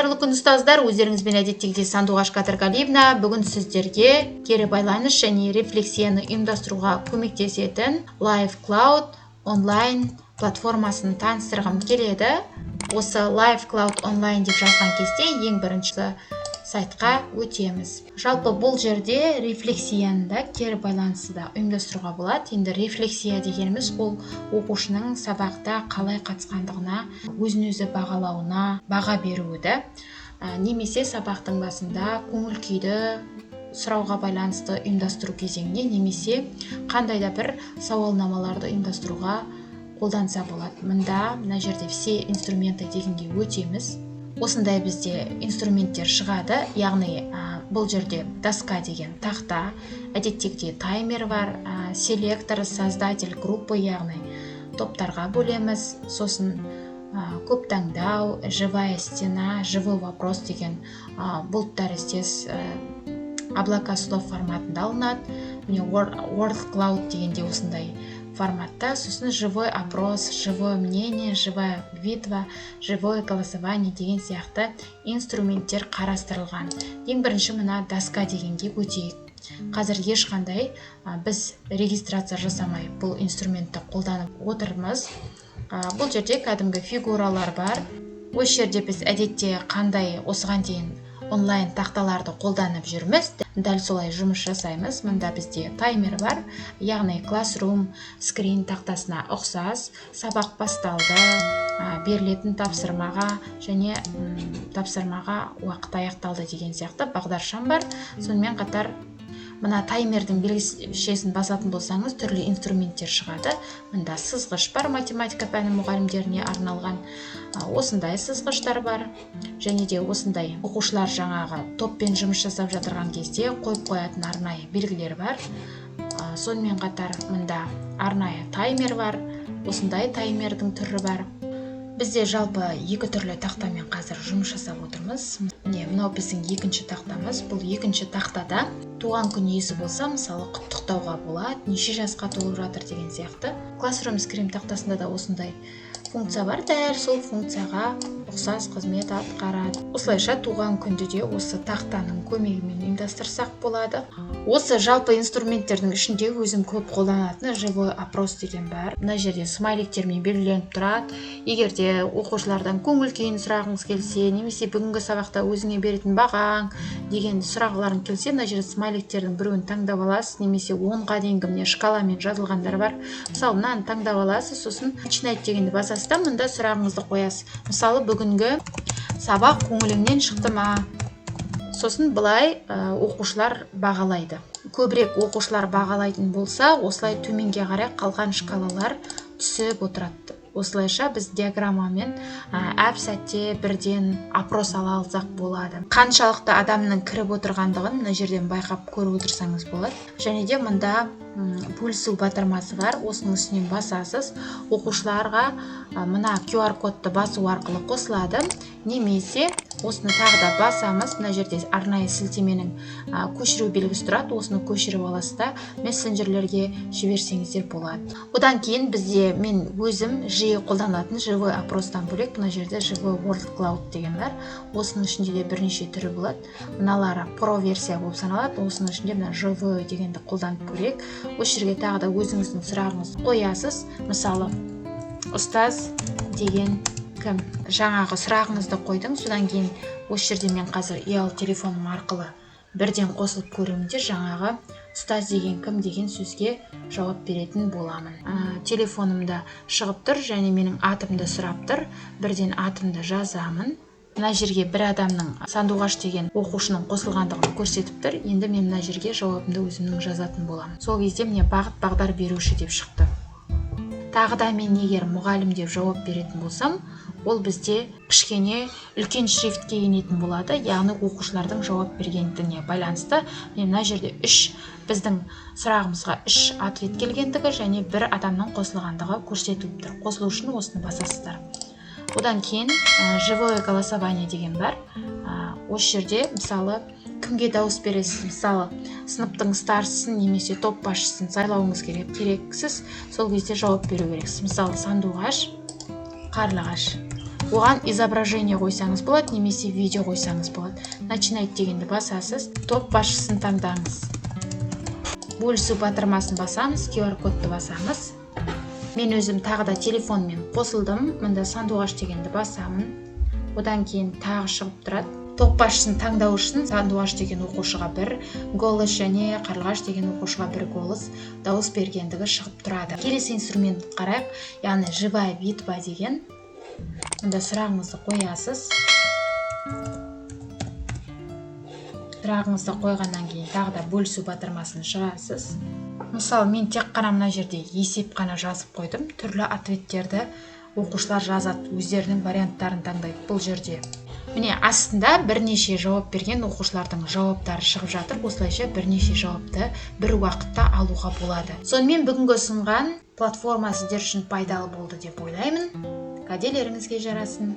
Қайырлы күн ұстаздар, өздеріңізбен әдеттегідей Сандуғаш Қадырғалиевна. Бүгін сіздерге кері байланыс және рефлексияны ұйымдастыруға көмектесетін LiveCloud онлайн платформасын таныстырғым келеді. Осы LiveCloud онлайн деп жазған кезде ең бірінші сайтқа өтеміз. Жалпы бұл жерде рефлексияны да кері байланысты да ұйымдастыруға болады. Енді рефлексия дегеніміз ол оқушының сабақта қалай қатысқандығына, өзін-өзі бағалауына баға беруі, немесе сабақтың басында көңіл күйді сұрауға байланысты ұйымдастыру кезеңіне, немесе қандай да бір сауалнамаларды ұйымдастыруға қолданса болады. Мына жерде все инструменты дегенге өтеміз. Осындай бізде инструменттер шығады, яғни бұл жерде доска деген тақта, әдеттегідей таймер бар, селектор, создатель группы, яғни топтарға бөлеміз, сосын көп таңдау, живая стена, живой вопрос деген бұл тәріздес облака слов форматында алынады. Міне WordCloud дегенде осындай форматта, сосын живой опрос, живое мнение, живая битва, живое голосование деген сияқты инструменттер қарастырылған. Ең бірінші мына доска дегенге өтейік. Қазір ешқандай біз регистрация жасамай бұл инструментті қолданып отырмыз. Бұл жерде кәдімгі фигуралар бар. Осы жерде біз әдетте қандай осыған дейін онлайн тақталарды қолданып жүрміз, дәл солай жұмыс жасаймыз. Мында бізде таймер бар, яғни Classroom скрин тақтасына ұқсас сабақ басталды, берілетін тапсырмаға және тапсырмаға уақыт аяқталды деген сияқты бағдаршам бар. Сонымен қатар мына таймердің белгішесін басатын болсаңыз, түрлі инструменттер шығады. Мында сызғыш бар, математика пәні мұғалімдеріне арналған. Осындай сызғыштар бар. Және де осындай оқушылар жаңағы топпен жұмыс жасап жатырған кезде қойып қоятын арнайы белгілер бар. Сонымен қатар мында арнайы таймер бар. Осындай таймердің түрі бар. Бізде жалпы екі түрлі тақтамен қазір жұмыс жасап отырмыз. Мынау біздің екінші тақтамыз. Бұл екінші тақтада туған күн иесі болса, мысалы құттықтауға болады, неше жасқа толып жатыр деген сияқты. Classroom скрин тақтасында да осындай функция бар, дәл сол функцияға ұқсас қызмет атқарады. Осылайша туған күнді де осы тақтаның көмегімен ұйымдастырсақ болады. Осы жалпы инструменттердің ішінде өзім көп қолданатын живой опрос деген бар. Мына жерде смайликтермен белгіленіп тұрады. Егер де оқушылардан көңіл күйін сұрағыңыз келсе, немесе бүгінгі сабақта өзіңе беретін бағаң деген сұрағыларың келсе, мына жерде смайликтердің біреуін таңдап аласыз, немесе 10-ға дейінгі міне шкаламен жазылғандар бар. Мысалы, мынаны таңдап аласыз, сосын начинать дегенді басасыз да, мында сұрағыңызды қоясыз. Мысалы, бүгінгі сабақ көңіліңнен шықты ма? Сосын былай оқушылар бағалайды. Көбірек оқушылар бағалайтын болса, осылай төменге қарай қалған шкалалар түсіп отырады. Осылайша біз диаграммамен әп сәтте бірден опрос ала алсақ болады. Қаншалықты адамның кіріп отырғандығын мына жерден байқап көріп отырсаңыз болады. Және де мында бөлісу батырмасы бар. Осының үстінен басасыз. Оқушыларға мына QR кодты басу арқылы қосылады. Немесе осыны тағы да басамыз. Мына жерде арнайы сілтеменің көшіру белгісі тұрады. Осыны көшіріп аласыз да мессенджерлерге жіберсеңіздер болады. Одан кейін бізде мен өзім жиі қолданатын живой опростан бөлек мына жерде живой WordCloud деген бар. Осының ішінде де бірнеше түрі болады. Мыналары про версия болып саналады. Осының ішінде мына живой дегенді қолданып көрейік. Осы жерге тағы да өзіңіздің сұрағыңызды қоясыз. Мысалы, ұстаз деген кім? Жаңағы сұрағыңызды қойдың. Содан кейін осы жерде мен қазір ұялы телефоным арқылы бірден қосылып көремін, жаңағы ұстаз деген кім деген сөзге жауап беретін боламын. Телефонымда шығып тұр және менің атымды сұрап тұр. Бірден атымды жазамын. Мына жерге бір адамның Сандуғаш деген оқушының қосылғандығын көрсетіп тұр. Енді мен мына жерге жауабымды өзімнің жазатын боламын. Сол кезде мне бағыт бағдар беруші деп шықты. Тағы да мен егер мұғалім деп жауап беретін болсам, ол бізде кішкене үлкен шрифтке енетін болады, яғни оқушылардың жауап бергендігіне байланысты. Мына жерде біздің сұрағымызға 3 ответ келгендігі және бір адамның қосылғандығы көрсетіліп тұр. Қосылу үшін осыны басасыздар. Одан кейін живое голосование деген бар. Осы жерде мысалы кімге дауыс бересіз? Мысалы, сыныптың старшысын немесе топ басшысын сайлауыңыз керексіз. Сол кезде жауап беру керексіз. Мысалы, Сандуғаш, Қарлығаш. оған изображение қойсаңыз болады, немесе видео қойсаңыз болады. Начинать дегенді басасыз, топ басшысын таңдаңыз. Бөлісу батырмасын басамыз, QR кодты басамыз. Мен өзім тағы да телефонмен қосылдым. Мұнда сандуғаш дегенді басамын. Одан кейін тағы шығып тұрады. Топ басшысын таңдау үшін сандуғаш деген оқушыға 1, голос және қарлығаш деген оқушыға 1 голос дауыс бергендігі шығып тұрады. Келесі инструментті қарайық, яғни живая битва деген. Мұнда сұрағыңызды қоясыз. Сұрағыңызды қойғаннан кейін тағы да бөлісу батырмасын шығасыз. Мысалы, мен тек қана мына жерде есеп қана жазып қойдым. Түрлі ответтерді оқушылар жазады, өздерінің варианттарын таңдайды бұл жерде. Міне астында бірнеше жауап берген оқушылардың жауаптары шығып жатыр. Осылайша бірнеше жауапты бір уақытта алуға болады. Сонымен бүгінгі ұсынған платформа сіздер үшін пайдалы болды деп ойлаймын. Кәделеріңізге жарасын.